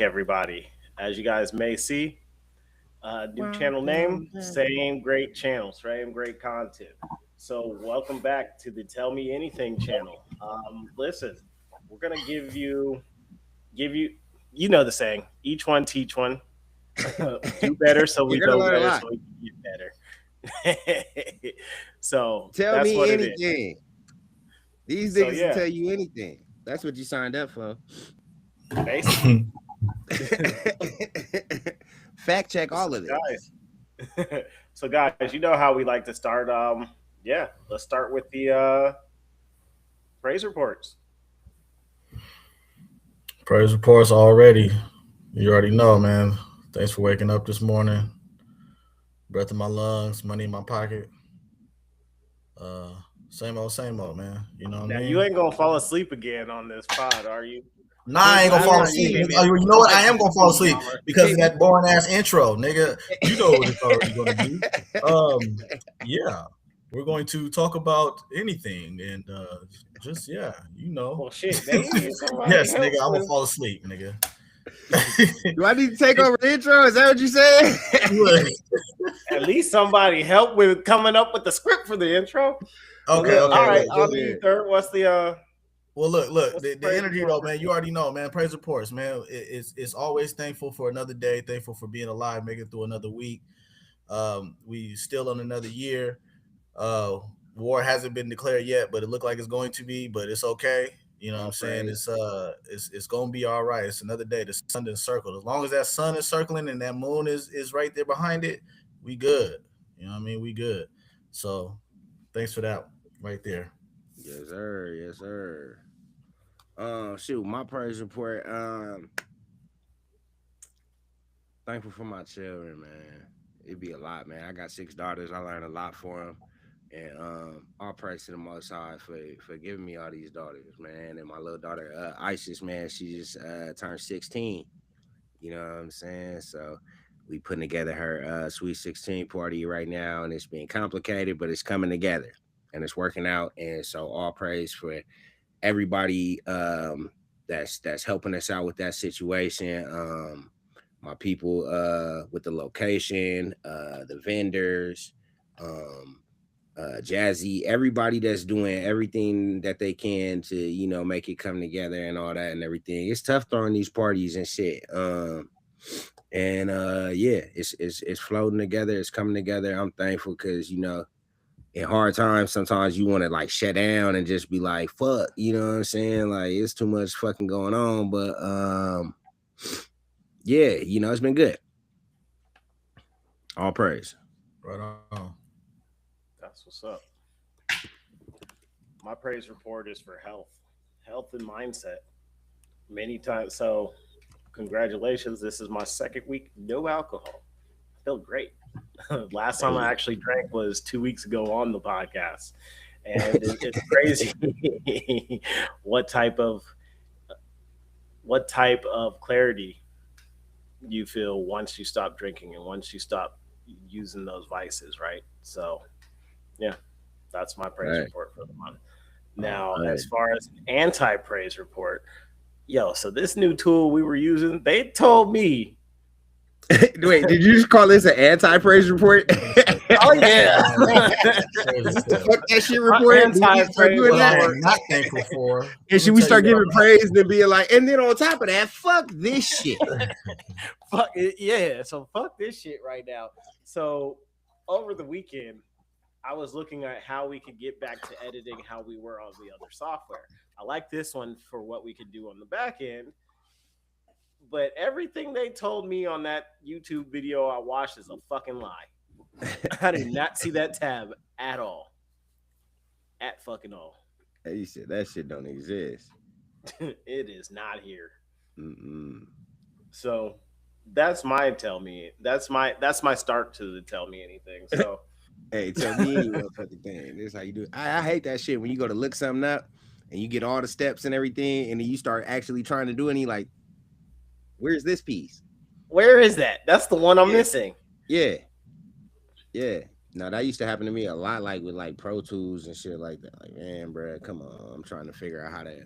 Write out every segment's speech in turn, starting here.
everybody. As you guys may see, new channel name, same great channel, same great content. So, welcome back to the Tell Me Anything channel. Listen, we're gonna give you, you know the saying, each one teach one. Do better so we You're gonna know learn a better lot. so we can get better. So Tell that's me what it is. anything. These So niggas can yeah, tell you anything. That's what you signed up for. basically. Fact check So all of this. guys, so guys, you know how we like to start. Yeah, let's start with the praise reports. Praise reports already. You already know, man. Thanks for waking up this morning. Breath in my lungs, money in my pocket. Uh, same old, man. You know what I Now you mean? ain't gonna fall asleep again on this pod, are you? Nah, I Since ain't gonna last fall time you asleep. came Oh, in, you know what? I am you gonna fall sleep asleep longer. because of that boring ass intro, nigga. You know what it's already gonna be. Yeah, we're going to talk about anything and just yeah, you know. Well, shit, they need somebody Yes, nigga, help I'm gonna with. fall asleep, nigga. Do I need to take over the intro? Is that what you said? Look, At least somebody help with coming up with the script for the intro. But okay, look, all okay, right, look, Go on look. to you, ahead. third. Look. What's the The praise energy report though, for man. You today? already know, man. Praise reports, man. It's always thankful for another day. Thankful for being alive, making it through another week. We still on another year. Uh, War hasn't been declared yet, but it looked like it's going to be. But it's okay. You know what I'm All saying? praise. It's gonna be all right. It's another day. The sun didn't circle. As long as that sun is circling and that moon is right there behind it, we good. You know what I mean? We good. So thanks for that right there. Yes, sir. Yes, sir. Shoot, my praise report. Thankful for my children, man. It'd be a lot, man. I got 6 daughters. I learned a lot for them. And all praise to the Most High for giving me all these daughters, man. And my little daughter, Isis, man, she just turned 16. You know what I'm saying? So we putting together her sweet 16 party right now, and it's being complicated, but it's coming together and it's working out. And so all praise for everybody that's helping us out with that situation. My people with the location, the vendors, um, Jazzy, everybody that's doing everything that they can to, make it come together and all that and everything. It's tough throwing these parties and shit. And yeah, it's floating together, it's coming together. I'm thankful because in hard times, sometimes you want to like shut down and just be like, fuck, you know what I'm saying? Like it's too much fucking going on. But yeah, it's been good. All praise. Right on. That's what's up. My praise report is for health and mindset. Many times, so congratulations. This is my second week, no alcohol. I feel great. Last time I Hey, actually drank was 2 weeks ago on the podcast, and it's crazy what type of clarity you feel once you stop drinking and once you stop using those vices, right? So yeah, that's my praise right. report for the month. All Now, right. as far as an anti-praise report, yo, so this new tool we were using, they told me, Wait, did you just call this an anti-praise report? oh yeah, Praise Is this the report. fuck that shit my report? Did we start anti-praise doing What I that? report. am not thankful for. And Let me should we tell you start what giving I'm not. praise and being like, and then on top of that, fuck this shit? Fuck it, yeah. So fuck this shit right now. So over the weekend, I was looking at how we could get back to editing how we were on the other software. I like this one for what we could do on the back end, but everything they told me on that YouTube video I watched is a fucking lie. I did not see that tab at all. At fucking all. Hey, you said that shit don't exist. It is not here. Mm-mm. So that's my tell me. That's my start to the tell me anything. So Hey, tell me any motherfucking thing. This is how you do it. I hate that shit when you go to look something up and you get all the steps and everything, and then you start actually trying to do it, and you like, where's this piece? where is that? That's the one I'm Yeah, missing. yeah, yeah. No, that used to happen to me a lot, like with like Pro Tools and shit like that. Like, man, bro, come on. I'm trying to figure out how to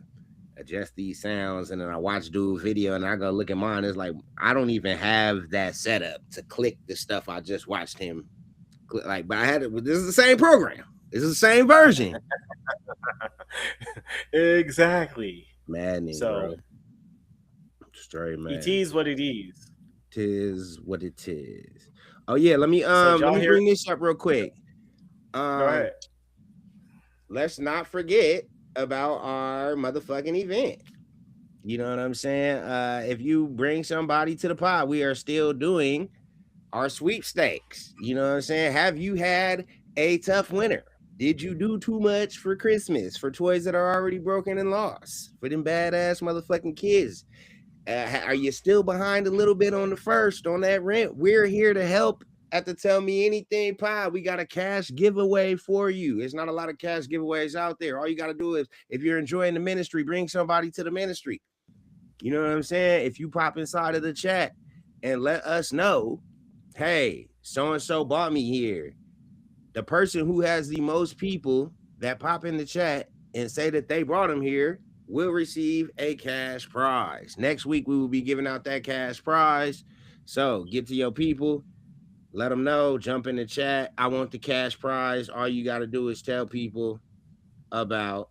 adjust these sounds, and then I watch dude video, and I go look at mine. It's like I don't even have that setup to click the stuff I just watched him click. Like, but I had it. This is the same program. This is the same version. Exactly. Maddening, So bro. Straight man. it is what it is. Tis what it is. Oh yeah, let me hear- bring this up real quick. Go ahead. Let's not forget about our motherfucking event. You know what I'm saying? If you bring somebody to the pod, we are still doing our sweepstakes. You know what I'm saying? Have you had a tough winter? Did you do too much for Christmas for toys that are already broken and lost for them badass motherfucking kids? Are you still behind a little bit on the first on that rent? We're here to help at the Tell Me Anything pod. We got a cash giveaway for you. There's not a lot of cash giveaways out there. All you got to do is, if you're enjoying the ministry, bring somebody to the ministry. You know what I'm saying? If you pop inside of the chat and let us know, hey, so-and-so bought me here. The person who has the most people that pop in the chat and say that they brought them here will receive a cash prize. Next week, we will be giving out that cash prize. So get to your people. Let them know, jump in the chat. I want the cash prize. All you got to do is tell people about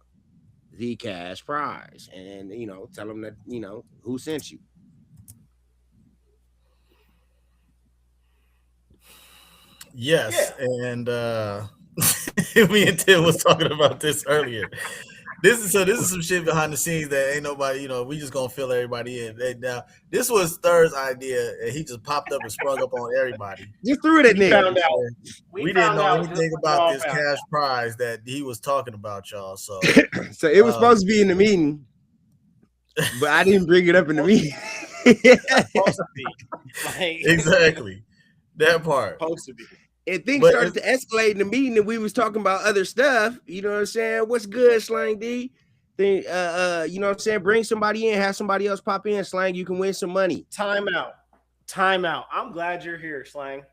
the cash prize and, tell them that, who sent you. Yes. Yeah. And me and Tim was talking about this earlier. This is some shit behind the scenes that ain't nobody, we just gonna fill everybody in. And now this was Thurd's idea, and he just popped up and sprung up on everybody. Just threw it at nigga. We didn't know anything about this cash prize that he was talking about, y'all. So, so it was supposed to be in the meeting, but I didn't bring it up in the meeting. Supposed to be. Exactly, that part. Supposed to be. And things started to escalate in the meeting, and we was talking about other stuff. You know what I'm saying? What's good, Slang D? You know what I'm saying? Bring somebody in, have somebody else pop in, Slang. You can win some money. Time out. I'm glad you're here, Slang.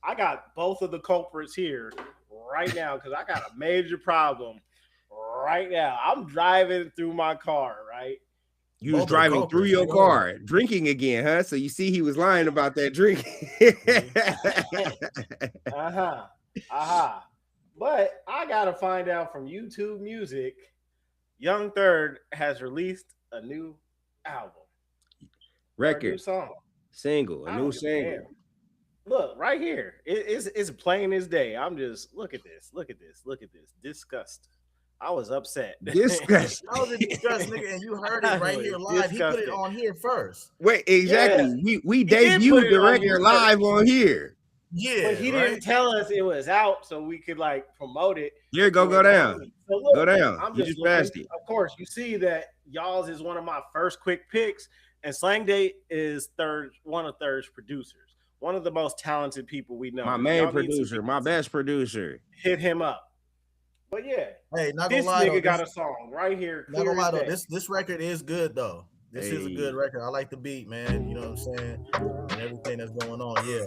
I got both of the culprits here right now because I got a major problem right now. I'm driving through my car, right? You was driving through your car, drinking again, huh? So you see he was lying about that drinking. But I got to find out from YouTube Music, Young Third has released a new album. Record. A new song. Single. A new single. Damn. Look, right here. It's plain as day. I'm just, look at this. Disgust. I was upset. Disgust. I was in disgust, nigga, and you heard it right here live. He put it on here first. Wait, exactly. Yeah. We debuted the record live on here. Yeah, but he didn't tell us it was out, so we could promote it. Here, go down. So look, go down. I'm just passed it. Of course, you see that y'all's is one of my first quick picks, and Slang Date is one of Third's producers, one of the most talented people we know. My main producer, my best producer. Hit him up. But yeah, hey, not this gonna lie, nigga got a song right here. Not gonna lie though, this record is good though. This is a good record. I like the beat, man. You know what I'm saying? And everything that's going on. Yeah.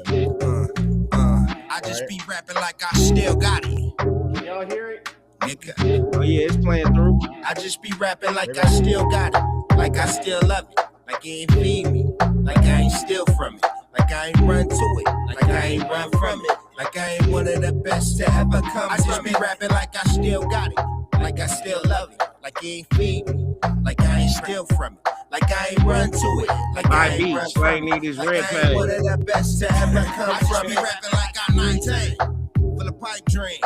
I just be rapping like I still got it. Can y'all hear it? Nigga. Oh yeah, it's playing through. I just be rapping like I still got it. Like I still love it. Like it ain't feed me. Like I ain't steal from it. Like I ain't run to it. Like I ain't run from it. Like I ain't one of the best to ever come. I just be rapping like I still got it. Like I still love it. Like it ain't feed me. Like I ain't steal from it. Like I ain't run to it. Like I ain't run from it. Like I ain't one of the best to ever come. I just be rapping like I'm 19. Full of pipe dreams.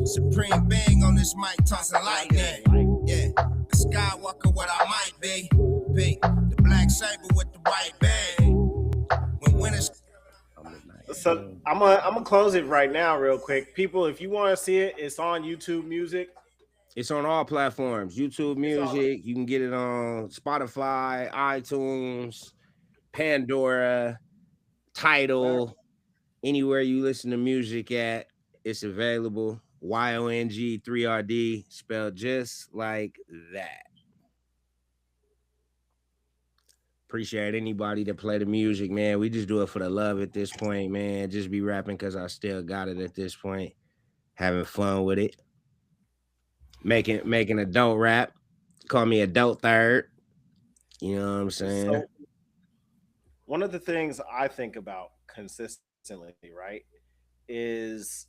Supreme bang on this mic, tossing lightning. Yeah, a Skywalker what I might be. The black saber with the white bang. When winners. So I'm gonna close it right now, real quick. People, if you want to see it, it's on YouTube Music. It's on all platforms. YouTube Music. You can get it on Spotify, iTunes, Pandora, Tidal, anywhere you listen to music at. It's available. YONG 3RD, spelled just like that. Appreciate anybody that play the music, man. We just do it for the love at this point, man. Just be rapping because I still got it at this point. Having fun with it. Making adult rap. Call me adult third. You know what I'm saying? So one of the things I think about consistently, right, is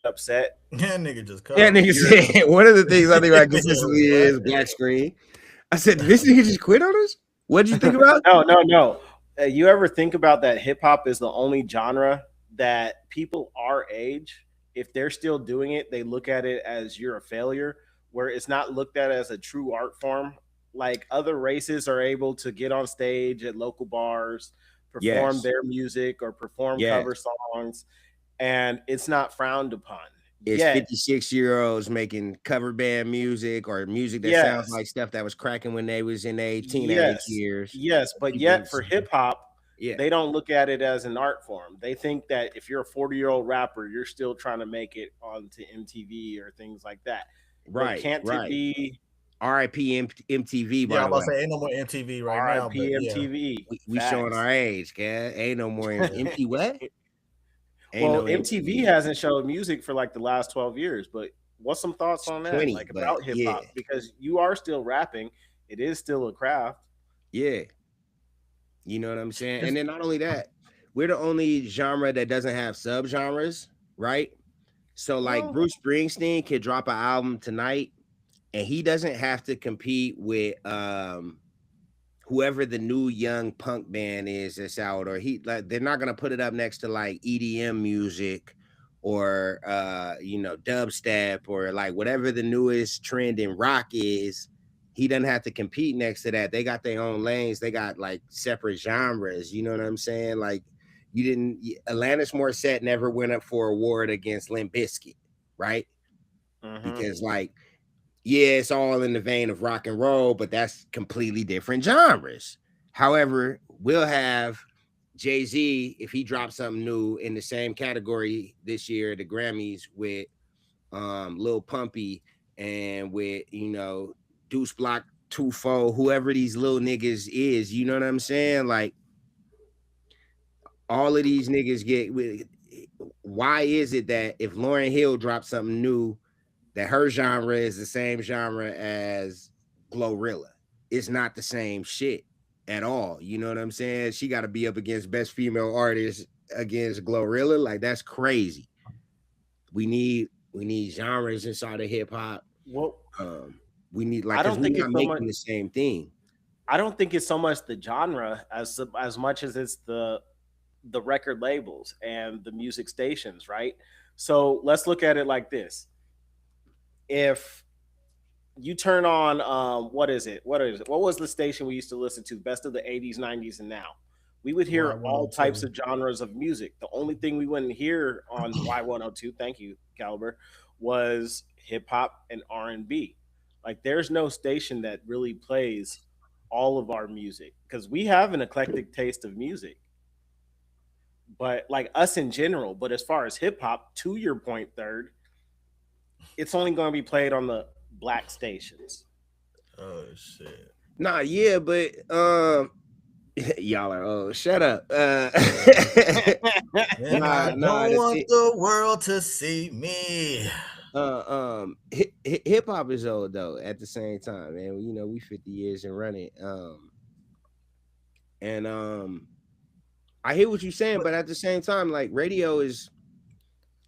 upset. Yeah, nigga just cut Yeah, off. nigga You're said one of the things I think about consistently What? is black screen. I said, did this nigga just quit on us? What did you think about? no. You ever think about that hip hop is the only genre that people our age, if they're still doing it, they look at it as you're a failure, where it's not looked at as a true art form. Like other races are able to get on stage at local bars, perform Yes, their music or perform yes. cover songs, and it's not frowned upon. It's Yet, 56-year-olds making cover band music or music that sounds yes, like stuff that was cracking when they was in their teenage yes, years. yes, but People, yet for hip hop, yeah, they don't look at it as an art form. They think that if you're a 40-year-old rapper, you're still trying to make it onto MTV or things like that. But right, can't it right. be R.I.P. MTV, Yeah, by I'm the about to way. say ain't no more MTV right now, but RIP yeah. MTV? We showing Facts. our age, guy. Ain't no more empty what? Ain't Well, no MTV MTV. hasn't showed music for like the last 12 years, but what's some thoughts on that? 20, Like but about hip yeah, hop? Because you are still rapping, it is still a craft. yeah. You know what I'm saying? It's, And then not only that, we're the only genre that doesn't have subgenres, right? So like Well, Bruce Springsteen could drop an album tonight and he doesn't have to compete with whoever the new young punk band is that's out, or he like they're not gonna put it up next to like EDM music or dubstep or like whatever the newest trend in rock is. He doesn't have to compete next to that. They got their own lanes, they got like separate genres, you know what I'm saying? Like you didn't Alanis Morissette never went up for award against Limp Bizkit, right? hmm Because like yeah, it's all in the vein of rock and roll, but that's completely different genres. However, we'll have Jay-Z if he drops something new in the same category this year at the Grammys with Lil Pumpy and with Deuce Block Tufo, whoever these little niggas is, you know what I'm saying? Like all of these niggas get with why is it that if Lauryn Hill drops something new that her genre is the same genre as Glorilla? It's not the same shit at all. You know what I'm saying? She got to be up against best female artist against Glorilla. Like that's crazy. We need genres inside of hip hop. well, We need like I because don't we're think not it's so much. making the same thing. I don't think it's so much the genre as much as it's the record labels and the music stations, right? So let's look at it like this: if you turn on what is it? What is it? What was the station we used to listen to? Best of the 80s, 90s, and now. We would hear all types Y102. of genres of music. The only thing we wouldn't hear on Y102, thank you, Caliber, was hip hop and R&B. Like there's no station that really plays all of our music because we have an eclectic taste of music. But like us in general, but as far as hip hop, to your point, third, it's only going to be played on the black stations. Oh shit. Nah, yeah, but y'all are shut up. And I Nah, don't want the world to see me. hip hop is old though. At the same time, man, we 50 years and running. And I hear what you're saying, but at the same time, like radio is.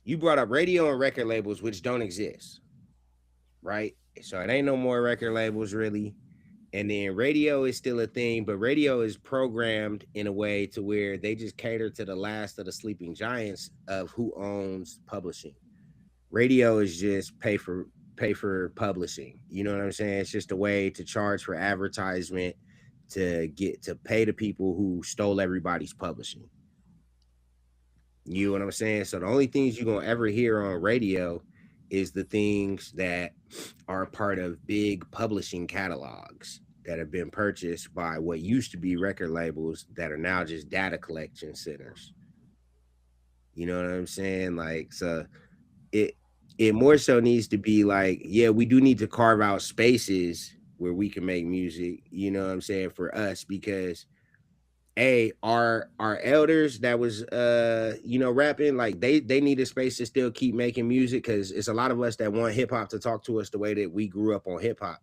You brought up radio and record labels, which don't exist, right? So it ain't no more record labels really. And then radio is still a thing, but radio is programmed in a way to where they just cater to the last of the sleeping giants of who owns publishing. Radio is just pay for publishing. You know what I'm saying? It's just a way to charge for advertisement to get to pay the people who stole everybody's publishing. You know what I'm saying? So the only things you're gonna ever hear on radio is the things that are part of big publishing catalogs that have been purchased by what used to be record labels that are now just data collection centers. You know what I'm saying? Like, so it it more so needs to be like, yeah, we do need to carve out spaces where we can make music, you know what I'm saying, for us, because hey, our elders that was rapping, like they need a space to still keep making music, because it's a lot of us that want hip hop to talk to us the way that we grew up on hip hop,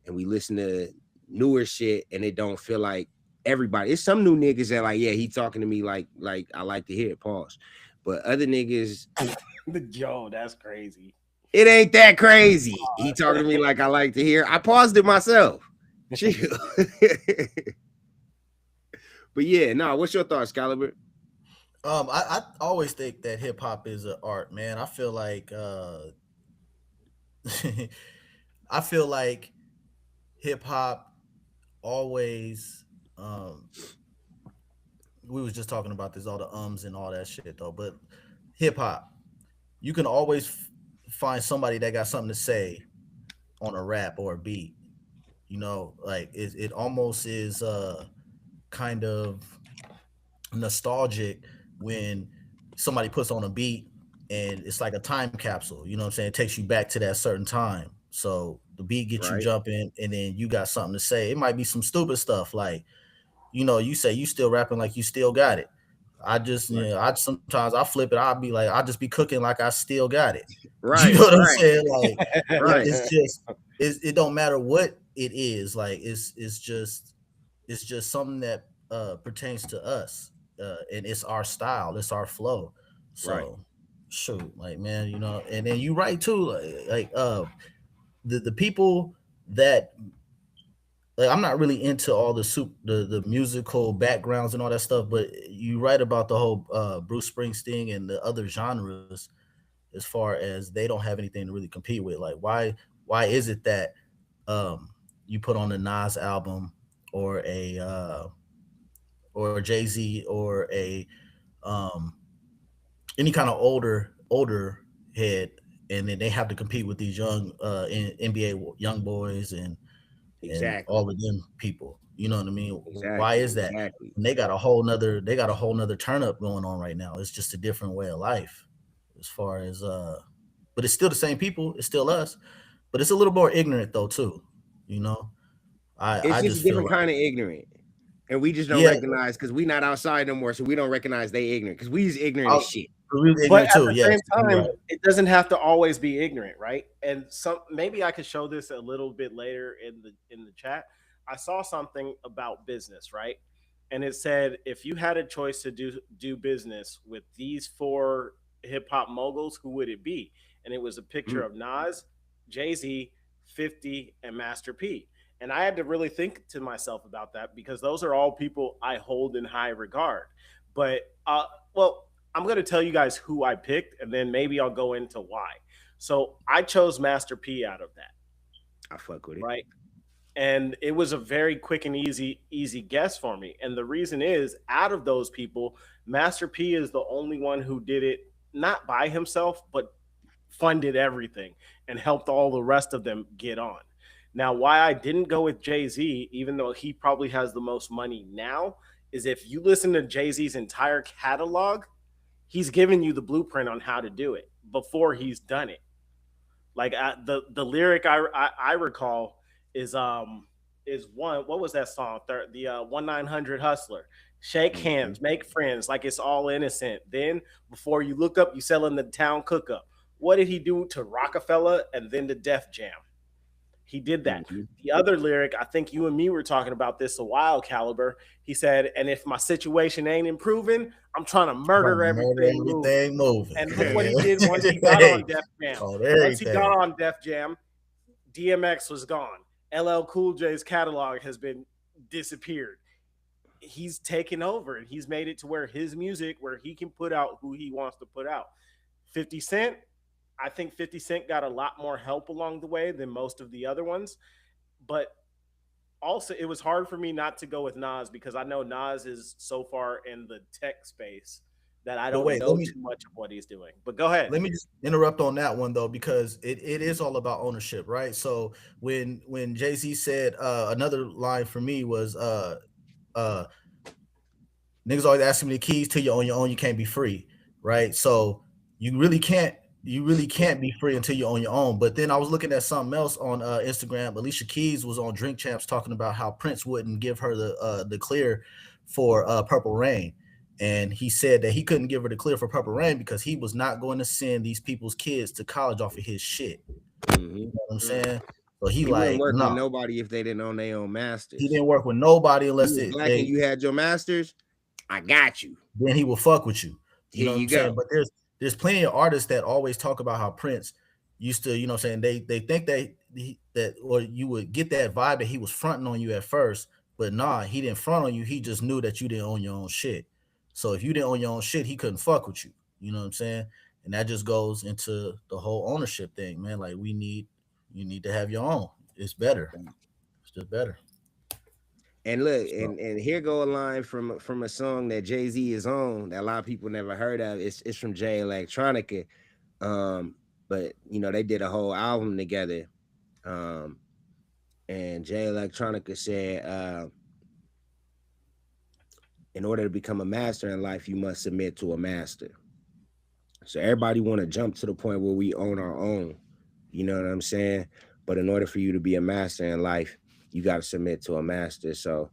and we listen to newer shit and it don't feel like everybody. It's some new niggas that like, yeah, he talking to me like I like to hear it, pause. But other niggas, Joe, that's crazy. it ain't that crazy. He talking to me like I like to hear. I paused it myself. Chill. But yeah, no, what's your thoughts, Caliber? I always think that hip hop is an art, man. I feel like I feel like hip hop always we was just talking about this, all the and all that shit though, but hip hop, you can always find somebody that got something to say on a rap or a beat. You know, like it almost is kind of nostalgic when somebody puts on a beat and it's like a time capsule. You know what I'm saying? It takes you back to that certain time. So the beat gets you Right, jumping, and then you got something to say. It might be some stupid stuff like, you know, you say you still rapping like you still got it. I just, you right, know, I sometimes I flip it. I'll be like, I'll just be cooking like I still got it. You right, know what I'm right, saying? Like, right, it's just, it don't matter what it is. Like, it's just something that pertains to us, and it's our style, it's our flow. right. So, shoot, like, man, you know, and then you right too, the people that, like, I'm not really into all the musical backgrounds and all that stuff, but you write about the whole Bruce Springsteen and the other genres, as far as they don't have anything to really compete with. Like, why is it that you put on a Nas album or a Jay Z or a um, any kind of older head, and then they have to compete with these young NBA young boys and Exactly, all of them people. You know what I mean? Why exactly, is that? exactly. And they got a whole nother turn up going on right now. It's just a different way of life, as far as but it's still the same people. It's still us, but it's a little more ignorant though too. You know, It's I just a just feel different like, kind of ignorant. And we just don't yeah, recognize because we not outside no more, so we don't recognize they ignorant because we is ignorant I, as shit. we was But ignorant at too. the Yes, same you're time, right. it doesn't have to always be ignorant, right? And some maybe I could show this a little bit later in the chat. I saw something about business, right? And it said if you had a choice to do business with these four hip hop moguls, who would it be? And it was a picture Mm, of Nas, Jay Z, 50, and Master P. And I had to really think to myself about that because those are all people I hold in high regard. But well, I'm going to tell you guys who I picked, and then maybe I'll go into why. So I chose Master P out of that, I fuck with it. right? And it was a very quick and easy guess for me. And the reason is, out of those people, Master P is the only one who did it not by himself, but funded everything and helped all the rest of them get on. Now, why I didn't go with Jay Z, even though he probably has the most money now, is if you listen to Jay Z's entire catalog, he's given you the blueprint on how to do it before he's done it. Like the lyric I recall is one, what was that song? The 1-900 Hustler. Shake Hmm. hands, make friends, like it's all innocent. Then before you look up, you selling the town cook up. What did he do to Rockefeller and then to Def Jam? He did that. Hmm. The other lyric, I think you and me were talking about this a while, Caliber. He said, "And if my situation ain't improving, I'm trying to Trying murder to murder everything moving." everything moving. And look what he did once he got Hey, on Def Jam. on Once he got everything. on Def Jam, DMX was gone. LL Cool J's catalog has been disappeared. He's taken over and he's made it to where his music, where he can put out who he wants to put out. 50 Cent, I think 50 Cent got a lot more help along the way than most of the other ones. But also, it was hard for me not to go with Nas because I know Nas is so far in the tech space that I But don't wait, know too much of what he's doing. But go ahead. let me just interrupt on that one though, because it is all about ownership, right? So when Jay-Z said, another line for me was, uh niggas always asking me the keys till you're on your own, you can't be free, right? So you really can't you really can't be free until you're on your own. But then I was looking at something else on Instagram. Alicia Keys was on Drink Champs talking about how Prince wouldn't give her the clear for Purple Rain, and he said that he couldn't give her the clear for Purple Rain because he was not going to send these people's kids to college off of his shit. Mm-hmm. You know what I'm saying? So he He wouldn't like, work with no, nobody if they didn't own their own he masters. didn't work with nobody You unless was it, black and they you had your masters. I got you. then he will fuck with you. You Here know what you I'm saying? go. But there's plenty of artists that always talk about how Prince used to, you know what I'm saying, they think that or you would get that vibe that he was fronting on you at first, but nah, he didn't front on you. He just knew that you didn't own your own shit. So if you didn't own your own shit, he couldn't fuck with you. You know what I'm saying? And that just goes into the whole ownership thing, man. Like you need to have your own. It's better. It's just better. And look, So and here go a line from a song that Jay-Z is on that a lot of people never heard of. It's from Jay Electronica. But you know, they did a whole album together. Um, and Jay Electronica said, in order to become a master in life, you must submit to a master. So everybody want to jump to the point where we own our own. You know what I'm saying? But in order for you to be a master in life, you got to submit to a master. So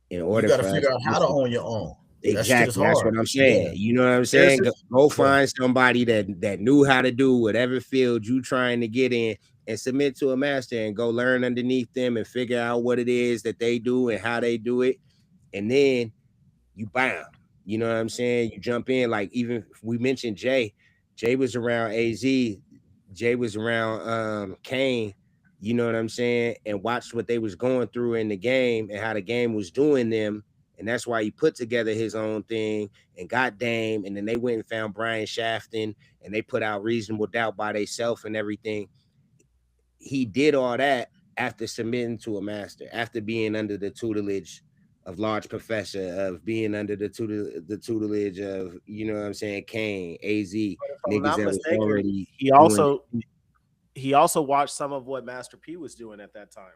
in you order got to for us figure out to how get to to own your own. That shit is exactly, that's hard. what I'm Yeah. saying. You know what I'm There's saying? Go, this, go yeah. find somebody that knew how to do whatever field you trying to get in and submit to a master and go learn underneath them and figure out what it is that they do and how they do it. And then you bound. You know what I'm saying? You jump in, like even we mentioned Jay. Jay was around AZ. Jay was around Kane. You know what I'm saying? And watched what they was going through in the game and how the game was doing them. And that's why he put together his own thing and got Dame. And then they went and found Brian Shafton and they put out Reasonable Doubt by themselves and everything. He did all that after submitting to a master, after being under the tutelage of Large Professor, of being under the tutelage of, you know what I'm saying, Kane, AZ, If I'm niggas not that was mistaken, already he doing also it. he also watched some of what Master P was doing at that time,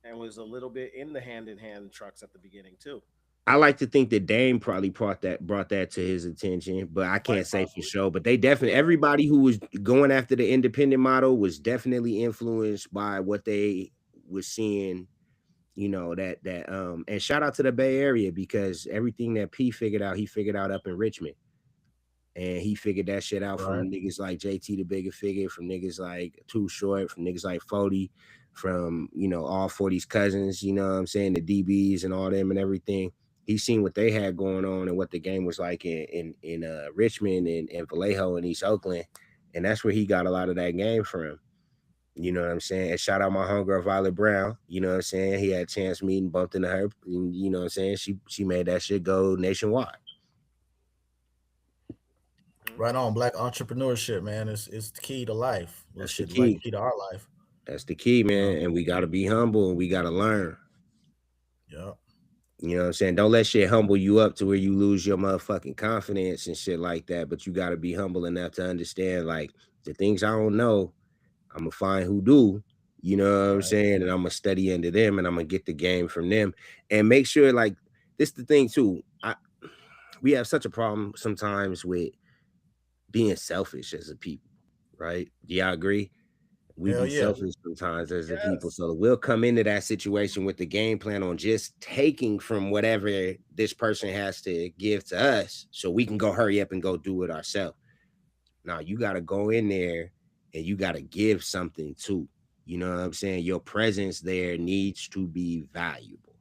and was a little bit in the hand in hand trucks at the beginning too. I like to think that Dame probably brought that to his attention, but I can't Quite say for possibly. sure. But they definitely everybody who was going after the independent model was definitely influenced by what they was seeing. You know that and shout out to the Bay Area because everything that P figured out, he figured out up in Richmond. And he figured that shit out Right. from niggas like JT the Bigger Figure, from niggas like Too Short, from niggas like 40, from, you know, all 40's cousins, you know what I'm saying, the DBs and all them and everything. He seen what they had going on and what the game was like in Richmond and Vallejo and East Oakland. And that's where he got a lot of that game from. You know what I'm saying? And shout out my homegirl Violet Brown. You know what I'm saying? He had a chance meeting, bumped into her, and you know what I'm saying? She made that shit go nationwide. Right on, black entrepreneurship, man. It's the key to life. Well, That's the shit, like the key. key to our life. That's the key, You know. man. And we gotta be humble and we gotta learn. Yeah. You know what I'm saying? Don't let shit humble you up to where you lose your motherfucking confidence and shit like that. But you gotta be humble enough to understand like the things I don't know, I'm gonna find who do. You know what I'm Right. saying? And I'm gonna study under them and I'm gonna get the game from them and make sure like this the thing too. We have such a problem sometimes with being selfish as a people, right? Do y'all agree? We Hell be yeah. selfish sometimes as a people. Yes. So we'll come into that situation with the game plan on just taking from whatever this person has to give to us so we can go hurry up and go do it ourselves. Now you got to go in there and you got to give something too. You know what I'm saying? Your presence there needs to be valuable.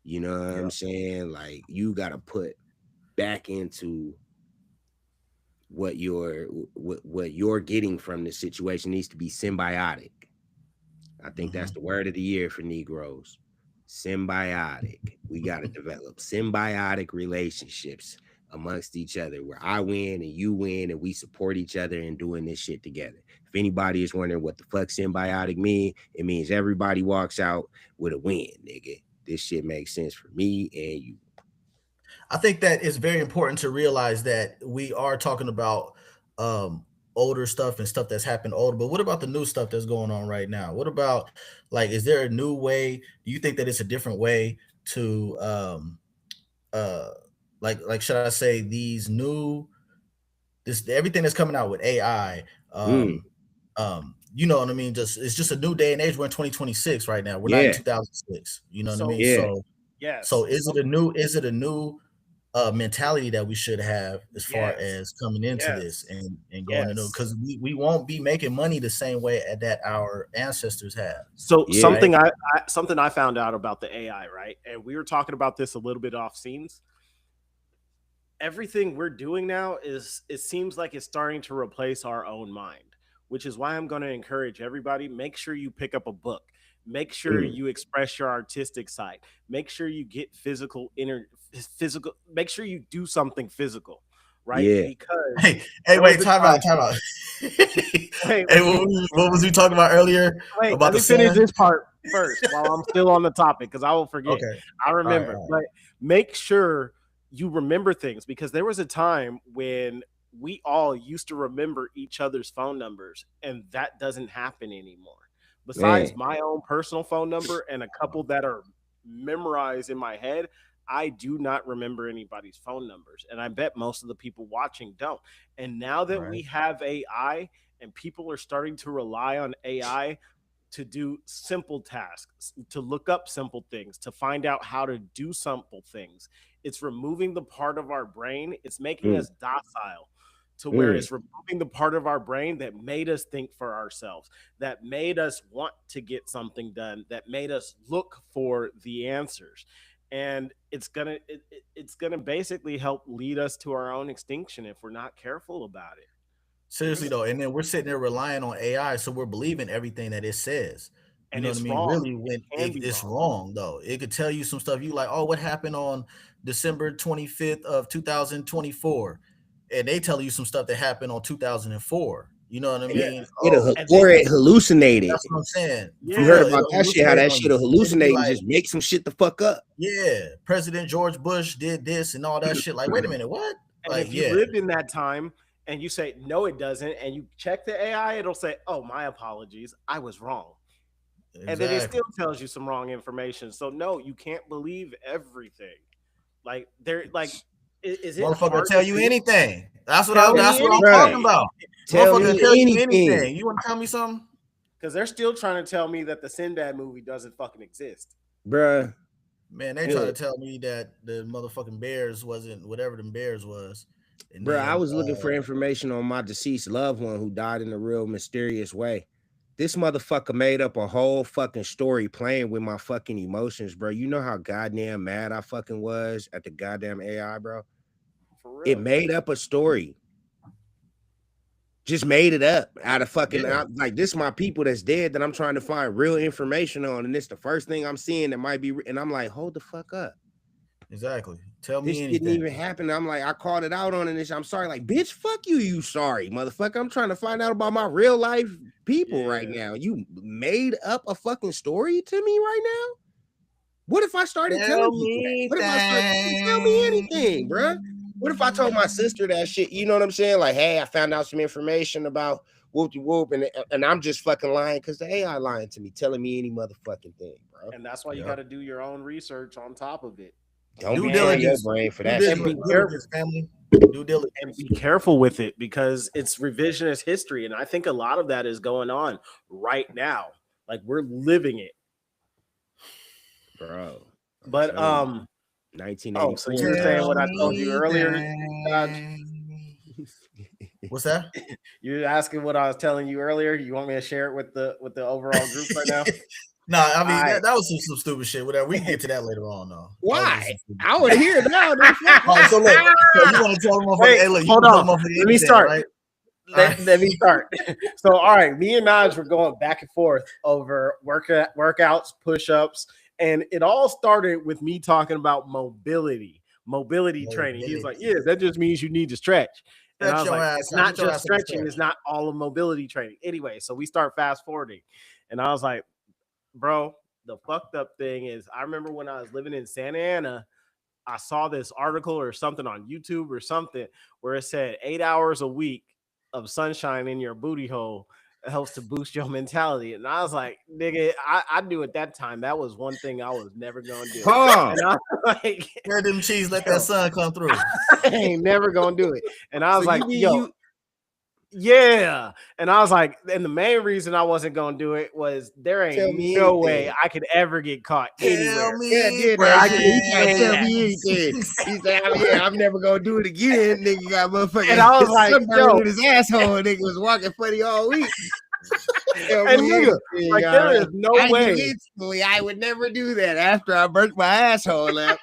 You know what Yeah. I'm saying? Like you got to put back into what you're getting from the situation needs to be symbiotic. I think that's Hmm. the word of the year for Negroes. Symbiotic. We got to develop symbiotic relationships amongst each other where I win and you win and we support each other in doing this shit together. If anybody is wondering what the fuck symbiotic mean, it means everybody walks out with a win, nigga. This shit makes sense for me and you. I think that it's very important to realize that we are talking about um older stuff and stuff that's happened older, but what about the new stuff that's going on right now? What about, like, is there a new way? Do you think that it's a different way to uh like should I say these new this everything that's coming out with AI. You know what I mean? It's just a new day and age. We're in 2026 right now. We're not in Yeah. 2006. You know what I So mean? Yeah. So is it a new mentality that we should have as far as coming into this and going into, because we won't be making money the same way that our ancestors have. So Yeah. something I found out about the AI, right? And we were talking about this a little bit off scenes. Everything we're doing now it seems like it's starting to replace our own mind, which is why I'm going to encourage everybody, make sure you pick up a book. Make sure you express your artistic side. Make sure you get physical, make sure you do something physical, right? Yeah. Because wait, time out. Hey, what was we talking about earlier? Wait, about let me finish this part first while I'm still on the topic, because I will forget. Okay. I remember. All right. But make sure you remember things, because there was a time when we all used to remember each other's phone numbers, and that doesn't happen anymore. Besides my own personal phone number and a couple that are memorized in my head, I do not remember anybody's phone numbers. And I bet most of the people watching don't. And now that we have AI and people are starting to rely on AI to do simple tasks, to look up simple things, to find out how to do simple things, it's removing the part of our brain. It's making us docile, to where it's removing the part of our brain that made us think for ourselves, that made us want to get something done, that made us look for the answers. And it's gonna basically help lead us to our own extinction if we're not careful about it. Seriously though, and then we're sitting there relying on AI, so we're believing everything that it says. You know what I mean? Wrong. Really, when it's wrong though. It could tell you some stuff. You like, oh, what happened on December 25th of 2024? And they tell you some stuff that happened on 2004. You know what I mean? It hallucinated. That's what I'm saying. You heard about that shit, how that shit'll hallucinate and just make some shit the fuck up. Yeah. President George Bush did this and all that shit. Like, wait a minute, what? And if you lived in that time and you say, no, it doesn't, and you check the AI, it'll say, oh, my apologies, I was wrong. Exactly. And then it still tells you some wrong information. So no, you can't believe everything. Like is it motherfucker tell you anything? That's what I'm talking about. Tell me anything. You want to tell me something? Because they're still trying to tell me that the Sinbad movie doesn't fucking exist. Bruh. Man, they trying to tell me that the motherfucking bears wasn't whatever them bears was. Bro, I was looking for information on my deceased loved one who died in a real mysterious way. This motherfucker made up a whole fucking story playing with my fucking emotions, bro. You know how goddamn mad I fucking was at the goddamn AI, bro? For real. It made up a story. Just made it up out of fucking like this. My people that's dead that I'm trying to find real information on, and it's the first thing I'm seeing that might be. And I'm like, hold the fuck up. Exactly. Tell me this anything. Didn't even happen. I'm like, I called it out on it. I'm sorry. Like, bitch, fuck you. You sorry, motherfucker. I'm trying to find out about my real life people right now. You made up a fucking story to me right now. What if I started telling you that? What if I started tell me anything, bro? What if I told my sister that shit? You know what I'm saying? Like, hey, I found out some information about whoop de whoop, and I'm just fucking lying because the AI lying to me, telling me any motherfucking thing, bro. And that's why you got to do your own research on top of it. Don't be on your brain for that shit. Be careful, family. Due diligence. And be careful with it, because it's revisionist history, and I think a lot of that is going on right now. Like, we're living it, bro. But 1984. Oh, so you were saying what I told you earlier, Dodge? What's that? You're asking what I was telling you earlier. You want me to share it with the overall group right now? No, I mean that was some stupid shit. Whatever. We can get to that later on, though. Why? I want to hear it now. Right, so look, so you want to tell them, hey look, hold on. Let me start. Right? Let me start. So, all right, me and Naj were going back and forth over workouts, push-ups. And it all started with me talking about mobility training. He was like, yeah, that just means you need to stretch. And I was like, it's not just stretching. It's not all of mobility training. Anyway, so we start fast forwarding. And I was like, bro, the fucked up thing is I remember when I was living in Santa Ana, I saw this article or something on YouTube or something where it said 8 hours a week of sunshine in your booty hole helps to boost your mentality. And I was like, nigga, I knew at that time that was one thing I was never gonna do. Huh. And I was like, Hear them cheese, let that sun come through. I ain't never gonna do it. And I was So like, you mean yo, you- yeah. And I was like, and the main reason I wasn't gonna do it was there Tell ain't me no way anything. I could ever get caught anywhere. Tell me, Yeah, did where I that can shit. He tried to say tell that. me anything. He said, yeah, I'm never gonna do it again. Nigga got motherfucking And I was like, sunburn yo. in his asshole. Nigga was walking funny all week. Tell And me nigga, anything, like all there right? is no I knew way. instantly I would never do that after I burnt my asshole up.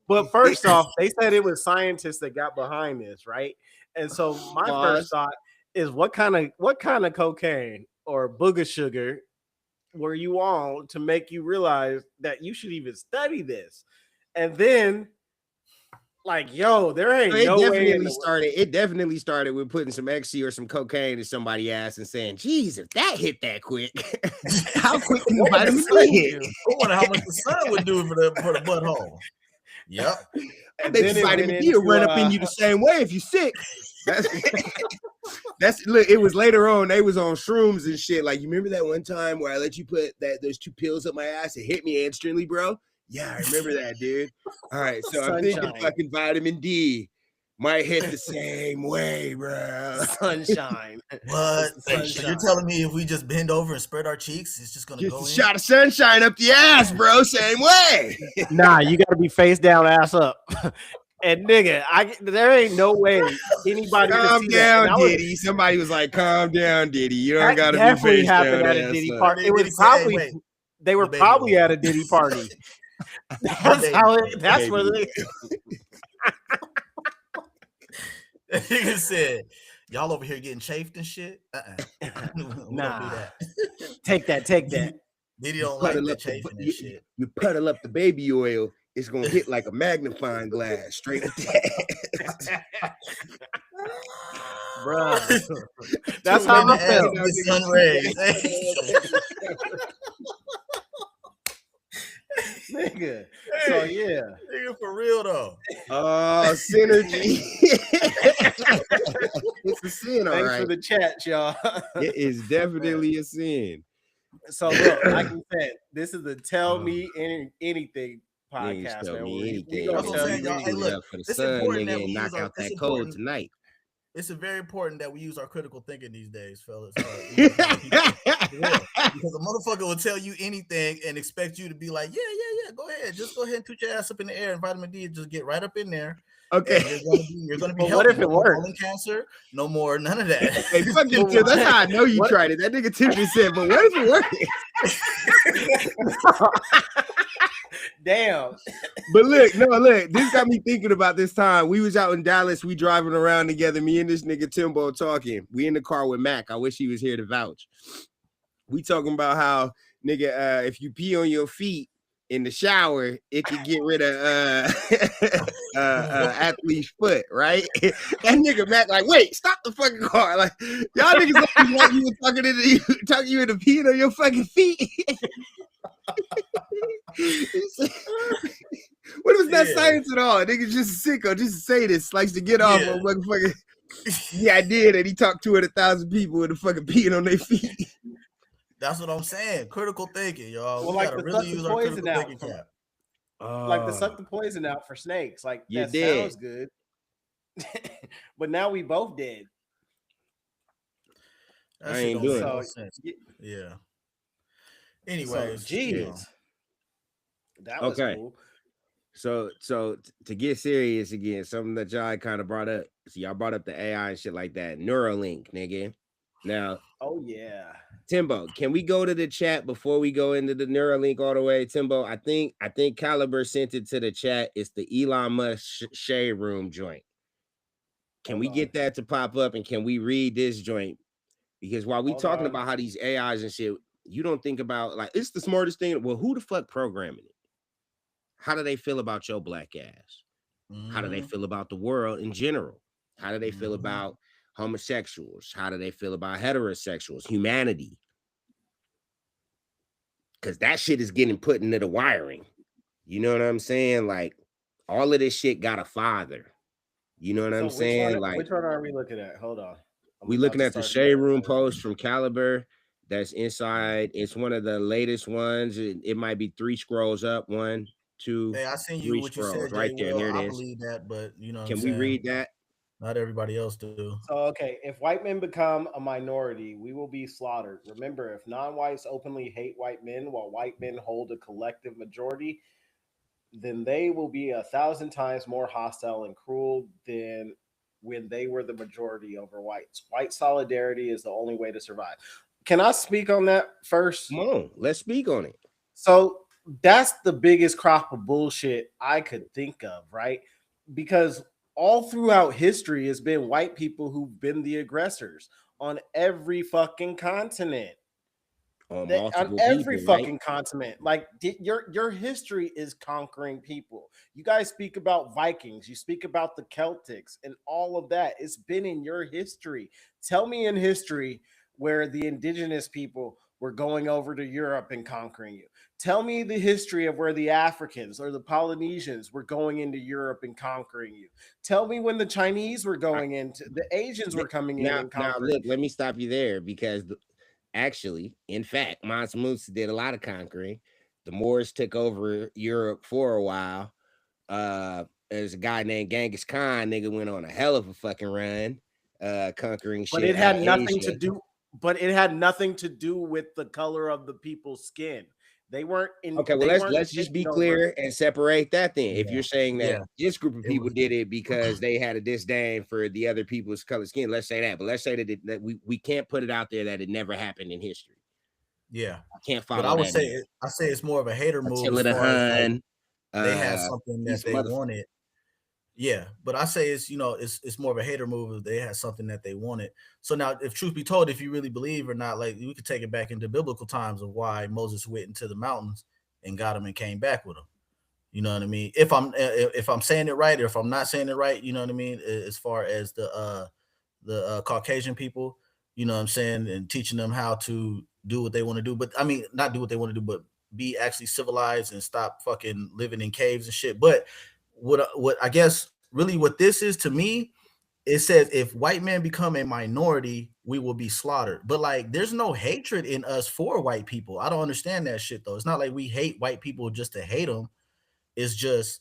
But first off, they said it was scientists that got behind this, right? And so my first thought is what kind of cocaine or booger sugar were you on to make you realize that you should even study this? And then like, yo, there ain't It no way in definitely the started. It definitely started with putting some ecstasy or some cocaine in somebody's ass and saying, "Geez, if that hit that quick, how quick can the What would vitamin the sun D hit?" do? I wonder how much the sun would do for the butthole. Yep. I And bet then you it vitamin went D will run into, up in you the same way if you're sick. That's look. It was later on. They was on shrooms and shit. Like, you remember that one time where I let you put those 2 pills up my ass? It hit me instantly, bro. Yeah, I remember that, dude. All right, so I'm thinking Sunshine. fucking vitamin D might hit the same way, bro. sunshine. What? It's So sunshine. you're telling me if we just bend over and spread our cheeks, it's just gonna Just go a in? shot of sunshine up the ass, bro. Same way. Nah, you gotta be face down, ass up. And nigga, there ain't no way anybody could Calm see that. And down, I was- Diddy. Somebody was like, "Calm down, Diddy. You don't That gotta be definitely face happened down, at a ass Diddy up." party. It Diddy was said, "Hey, probably wait, they were the baby probably oil." at a Diddy party. That's baby how oil. it. That's where Baby they. Nigga said, "Y'all over here getting chafed and shit." We don't Nah. do that. Take that. Diddy don't like Puddle that up the- chafing and shit. You puddle up the baby oil, it's gonna hit like a magnifying glass straight at the ass. Bruh. That's Tune how in I to felt. Ask the sun rays. Nigga. So yeah. Nigga, for real though. Oh, synergy. It's a sin, all Thanks right. for the chat, y'all. It is definitely a sin. So look, like I said, this is the Tell Me Anything Niggas podcast, tell man. me We anything. gonna That's what I'm tell saying, you y'all. Hey, anything. look, for the it's sun, important that nigga, we and use knock our- out it's that cold important. tonight. It's very important that we use our critical thinking these days, fellas. Because a motherfucker will tell you anything and expect you to be like, yeah, go ahead. Just go ahead and toot your ass up in the air and vitamin D just get right up in there. Okay. And you're gonna be But healthy. what if it No more works? colon cancer, no more none of that. Hey, fuck you, Tim. That's how I know you What? tried it. That nigga Tim just said, but what if it works? Damn. But look, this got me thinking about this time. We was out in Dallas, we driving around together, me and this nigga Timbo talking. We in the car with Mac. I wish he was here to vouch. We talking about how, nigga, if you pee on your feet in the shower, it can get rid of athlete's foot, right? That nigga Mac like, wait, stop the fucking car. Like, y'all niggas like you were talking you into peeing on your fucking feet. What if it's not science at all? Nigga just sicko, just say this, likes to get off on motherfucking. Yeah, I did, and he talked 200,000 people with the fucking peeing on their feet. That's what I'm saying. Critical thinking, y'all. Well, We like gotta the really suck the use our poison critical out thinking cap. Like to suck the poison out for snakes. Like You that did. sounds good. But now we both dead. That I shit ain't don't doing make no it. sense. Yeah. Yeah. So, Anyways, jeez. That was Okay. cool. So to get serious again, something that y'all kind of brought up. So y'all brought up the AI and shit like that. Neuralink, nigga. Now, Oh yeah. Timbo, can we go to the chat before we go into the Neuralink all the way? Timbo, I think Caliber sent it to the chat. It's the Elon Musk shade room joint. Can Hold we on. get that to pop up and can we read this joint? Because while we Hold talking on. about how these AIs and shit, you don't think about like it's the smartest thing. Well, who the fuck programming it? How do they feel about your black ass? How do they feel about the world in general? How do they feel about homosexuals? How do they feel about heterosexuals? Humanity? Because that shit is getting put into the wiring. You know what I'm saying? Like all of this shit got a father. You know what I'm saying? Which one are we looking at? Hold on. We looking at the Shade Room post from Caliber. That's inside. It's one of the latest ones. It might be 3 scrolls up. 1, 2, Hey, I seen 3 you what you scrolls said, right Jay. there. Well, There it I is. believe that, but you know, what Can I'm we saying? read that? Not everybody else do. So, okay, if white men become a minority, we will be slaughtered. Remember, if non-whites openly hate white men while white men hold a collective majority, then they will be 1,000 times more hostile and cruel than when they were the majority over whites. White solidarity is the only way to survive. Can I speak on that first? Come on, let's speak on it. So that's the biggest crop of bullshit I could think of, right? Because all throughout history, it's been white people who've been the aggressors on every fucking continent. On On every fucking continent. Like your history is conquering people. You guys speak about Vikings, you speak about the Celtics and all of that. It's been in your history. Tell me in history where the indigenous people were going over to Europe and conquering you. Tell me the history of where the Africans or the Polynesians were going into Europe and conquering you. Tell me when the Chinese were going into, the Asians were coming in and conquering. Now look, let me stop you there because actually, in fact, Mons Musa did a lot of conquering. The Moors took over Europe for a while. There's a guy named Genghis Khan, nigga went on a hell of a fucking run, conquering shit. But it had nothing to do. But it had nothing to do with the color of the people's skin. They weren't in. Okay, well, let's just be clear and separate that then. If you're saying that this group of people did it because they had a disdain for the other people's color skin, let's say that. But let's say that we can't put it out there that it never happened in history. Yeah, I can't follow. But I would say it's more of a hater move. Attila the Hun, they had something that they wanted. Yeah, but I say it's it's more of a hater move if they had something that they wanted. So now, if truth be told, if you really believe or not, like we could take it back into biblical times of why Moses went into the mountains and got him and came back with him. You know what I mean? If I'm saying it right, or if I'm not saying it right, you know what I mean. As far as the Caucasian people, you know what I'm saying, and teaching them how to do what they want to do, but I mean not do what they want to do, but be actually civilized and stop fucking living in caves and shit. But what I guess really what this is to me, it says if white men become a minority, we will be slaughtered. But like, there's no hatred in us for white people. I don't understand that shit though. It's not like we hate white people just to hate them. It's just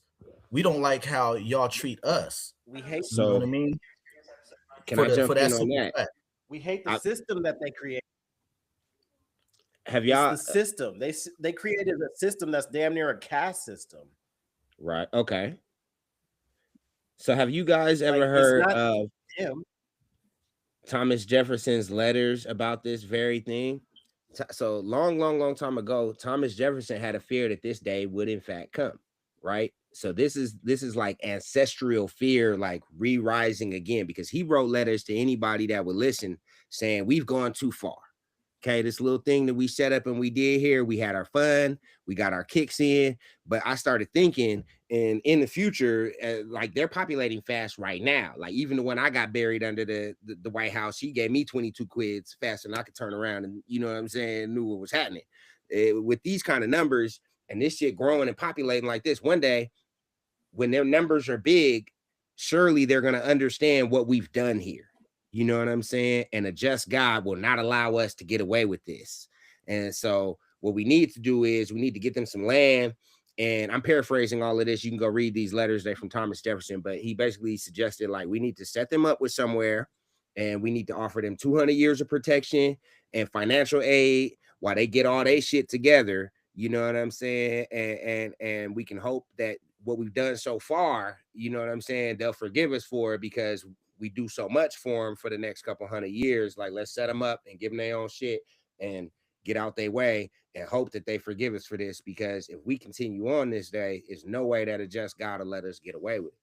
we don't like how y'all treat us. We hate. You know what I mean? Can I jump in on that? Fact. We hate the system that they create. Have y'all the system? They created a system that's damn near a caste system. Right. Okay. So have you guys ever heard of Thomas Jefferson's letters about this very thing? So long time ago, Thomas Jefferson had a fear that this day would in fact come, right? So this is like ancestral fear, like re-rising again, because he wrote letters to anybody that would listen saying, we've gone too far. Okay, this little thing that we set up and we did here, we had our fun, we got our kicks in, but I started thinking, and in the future, like they're populating fast right now. Like even when I got buried under the White House, he gave me 22 quids faster than I could turn around and, you know what I'm saying, knew what was happening. With these kind of numbers and this shit growing and populating like this, one day when their numbers are big, surely they're going to understand what we've done here. You know what I'm saying? And a just God will not allow us to get away with this. And so what we need to do is we need to get them some land. And I'm paraphrasing all of this. You can go read these letters. They're from Thomas Jefferson, but he basically suggested like we need to set them up with somewhere and we need to offer them 200 years of protection and financial aid while they get all their shit together. You know what I'm saying? And we can hope that what we've done so far, you know what I'm saying, they'll forgive us for it because we do so much for them for the next couple 100 years. Like, let's set them up and give them their own shit and get out their way and hope that they forgive us for this. Because if we continue on this day, there's no way that a just God will let us get away with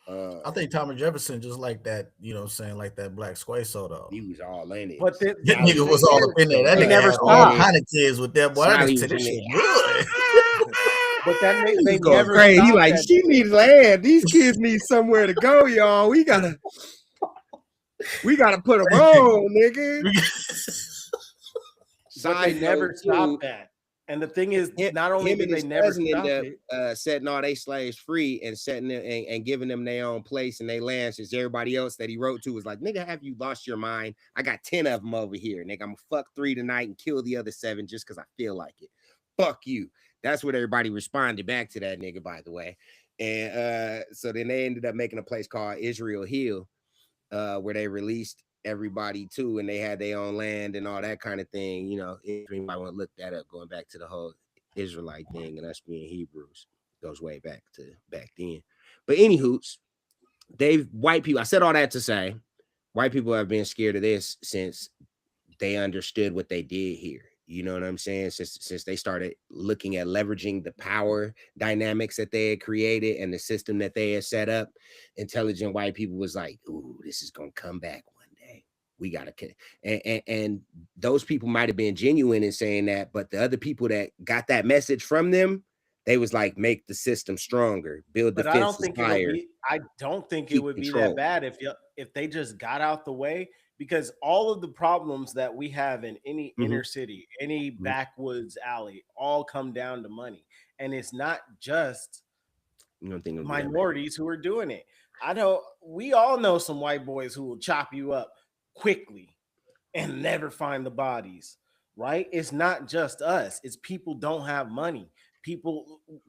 it. I think Thomas Jefferson just like that, you know what I'm saying, like that black Squaso though. He was all in it. But that nigga was all up in there. That nigga never had all kind of kids with that boy. That nigga said this shit good. But that makes they going never crazy. He like, she needs land. These kids need somewhere to go, y'all. We gotta put them on, nigga. But they never stopped that. And the thing is, him, not only him did and they his never cousin stop ended it, up setting all their slaves free and setting them and giving them their own place and their land. Since everybody else that he wrote to was like, nigga, have you lost your mind? I got 10 of them over here, nigga. I'm gonna fuck 3 tonight and kill the other 7 just because I feel like it. Fuck you. That's what everybody responded back to that nigga, by the way. And so then they ended up making a place called Israel Hill, where they released everybody too, and they had their own land and all that kind of thing. You know, if anybody want to look that up, going back to the whole Israelite thing and us being Hebrews, goes way back to back then. But anywho's, they've white people. I said all that to say, white people have been scared of this since they understood what they did here. You know what I'm saying? Since they started looking at leveraging the power dynamics that they had created and the system that they had set up, intelligent white people was like, "Ooh, this is gonna come back one day. We gotta," and those people might have been genuine in saying that, but the other people that got that message from them, they was like, "Make the system stronger, build but I don't defenses think it'll higher, be. I don't think it keep would be control." that bad if they just got out the way. Because all of the problems that we have in any inner city, any backwoods alley, all come down to money, and it's not just You don't think it'll be that bad? minorities who are doing it. I know we all know some white boys who will chop you up quickly and never find the bodies, right? It's not just us. It's people don't have money.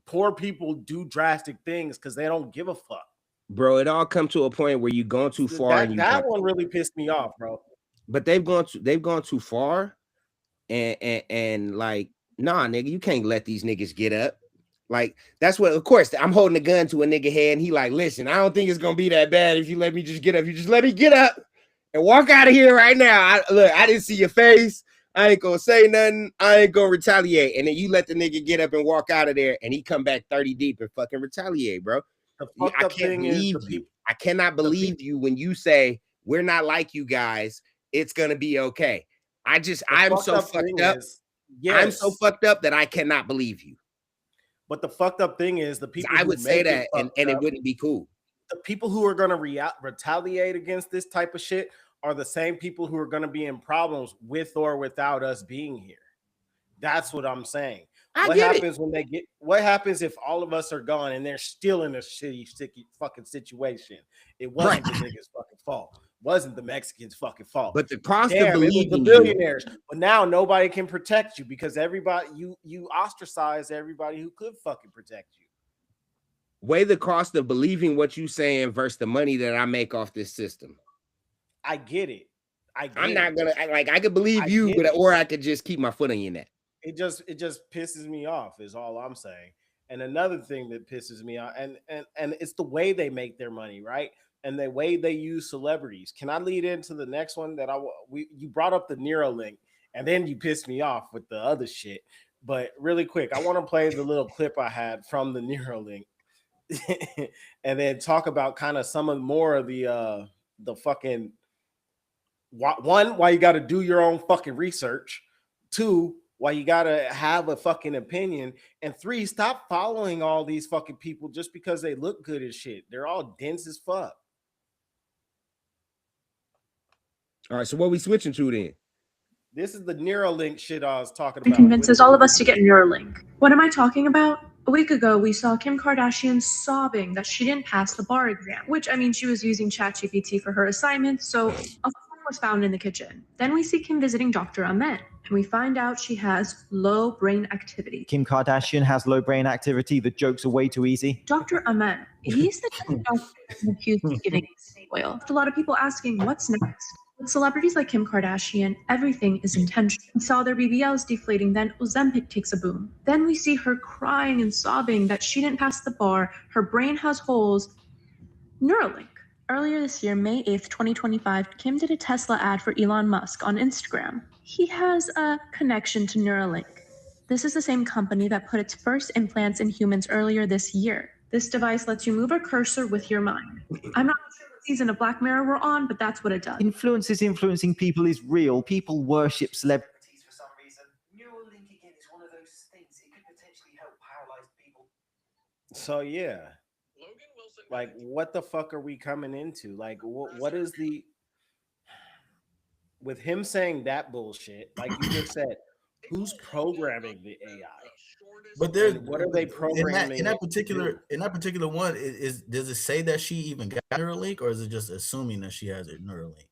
Poor people do drastic things because they don't give a fuck. Bro, it all come to a point where you gone too far and you That got, one really pissed me off, bro. but they've gone too far, and like, nah, nigga, you can't let these niggas get up. Like, that's what, of course, I'm holding a gun to a nigga head, and he like, listen, I don't think it's gonna be that bad if you let me just get up. You just let me get up and walk out of here right now. Look, I didn't see your face. I ain't gonna say nothing. I ain't gonna retaliate. And then you let the nigga get up and walk out of there, and he come back 30 deep and fucking retaliate, bro. The fucked I up can't thing is believe the you. people. I cannot believe you when you say we're not like you guys. It's gonna be okay. I'm so fucked up. I'm so fucked up that I cannot believe you. But the fucked up thing is the people I who would say make that, it and fucked it up, wouldn't be cool. the people who are going to retaliate against this type of shit are the same people who are going to be in problems with or without us being here. That's what I'm saying. What happens if all of us are gone and they're still in a shitty, sticky fucking situation? It wasn't the niggas' fucking fault. Wasn't the Mexicans' fucking fault. But the cost of Damn, it was the believing billionaires. But now nobody can protect you because everybody you ostracize everybody who could fucking protect you. weigh the cost of believing what you saying versus the money that I make off this system. I get it. I'm not gonna like, I could believe you, get but it. or I could just keep my foot on your neck. It just pisses me off, is all I'm saying. And another thing that pisses me off, and it's the way they make their money, right? And the way they use celebrities. Can I lead into the next one that you brought up the Neuralink, and then you pissed me off with the other shit. But really quick, I want to play the little clip I had from the Neuralink, and then talk about kind of some of more of the fucking why you got to do your own fucking research. 2, why you gotta have a fucking opinion, and 3, stop following all these fucking people just because they look good as shit. They're all dense as fuck. All right, so what we switching to then? This is the Neuralink shit I was talking about. Convinces all of us to get Neuralink. What am I talking about? A week ago, we saw Kim Kardashian sobbing that she didn't pass the bar exam, which, I mean, she was using ChatGPT for her assignment, so a phone was found in the kitchen. Then we see Kim visiting Dr. Ahmed, and we find out she has low brain activity. Kim Kardashian has low brain activity. The jokes are way too easy. Dr. Ahmed, he's the doctor accused of giving snake oil. A lot of people asking, what's next? With celebrities like Kim Kardashian, everything is intentional. We saw their BBLs deflating, then Ozempic takes a boom. Then we see her crying and sobbing that she didn't pass the bar, her brain has holes. Neuralink. Earlier this year, May 8th, 2025, Kim did a Tesla ad for Elon Musk on Instagram. He has a connection to Neuralink. This is the same company that put its first implants in humans earlier this year. This device lets you move a cursor with your mind. I'm not sure what season of Black Mirror we're on, but that's what it does. Influencing people is real. People worship celebrities for some reason. Neuralink again is one of those things. It could potentially help paralyzed people. So yeah, like what the fuck are we coming into? Like what is the, with him saying that bullshit? Like you just said, Who's programming the AI? But there's And what are they programming in that it to do? particular one is does it say that she even got Neuralink, or is it just assuming that she has a Neuralink?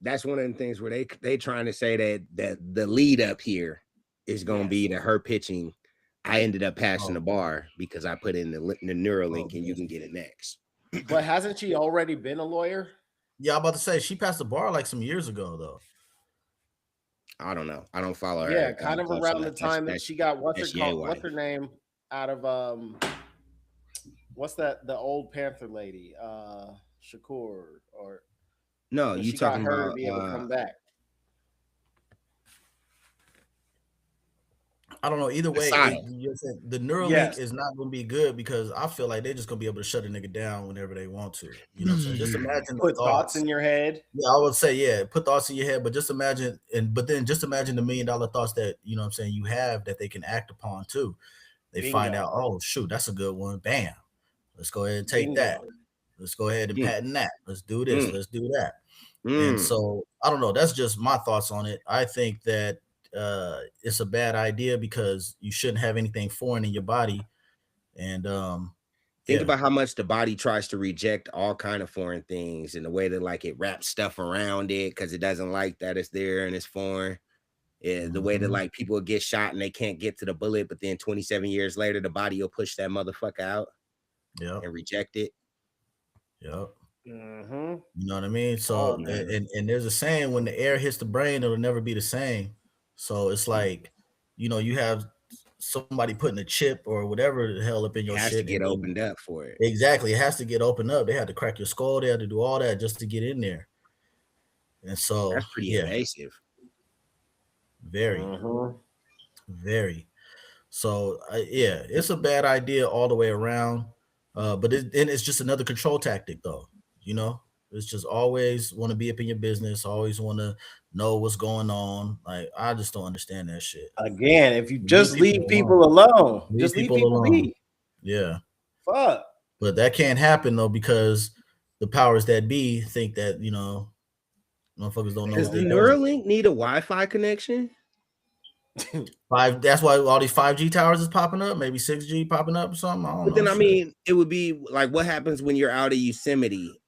That's one of the things where they trying to say that the lead up here is going to be to her pitching. I ended up passing the bar because I put in the Neuralink and you can get it next. But hasn't she already been a lawyer? Yeah, I'm about to say she passed the bar like some years ago though. I don't know. I don't follow her. Yeah, kind of around the time that she got what's her name out of what's that, the old Panther lady, Shakur, or no, you talking got her about to be able to come back. I don't know. Either way, the Neuralink is not going to be good because I feel like they're just going to be able to shut a nigga down whenever they want to. You know what I'm saying? Just imagine put thoughts in your head. Yeah, I would say, yeah, put thoughts in your head, but just imagine, but then just imagine the $1 million thoughts that, you know what I'm saying, you have that they can act upon too. They find out, oh, shoot, that's a good one. Bam. Let's go ahead and take that. Let's go ahead and patent that. Let's do this. Let's do that. And so, I don't know. That's just my thoughts on it. I think that it's a bad idea because you shouldn't have anything foreign in your body. And think about how much the body tries to reject all kind of foreign things, and the way that like it wraps stuff around it because it doesn't like that it's there and it's foreign. Yeah, the way that like people get shot and they can't get to the bullet, but then 27 years later the body will push that motherfucker out and reject it. Yep. You know what I mean? So and there's a saying, when the air hits the brain, it'll never be the same. So it's like, you know, you have somebody putting a chip or whatever the hell up in your shit. It has to get opened up for it. Exactly. It has to get opened up. They had to crack your skull. They had to do all that just to get in there. And so that's pretty invasive. Very. Very. So it's a bad idea all the way around. But it's just another control tactic though. You know, it's just always want to be up in your business, always want to know what's going on. Like, I just don't understand that shit. Again, if you just leave people alone, just leave people be. Yeah. Fuck. But that can't happen though, because the powers that be think that, you know, motherfuckers don't know. Does the Neuralink need a Wi-Fi connection? That's why all these 5G towers is popping up, maybe 6G popping up or something. I don't know. But then I mean, it would be like, what happens when you're out of Yosemite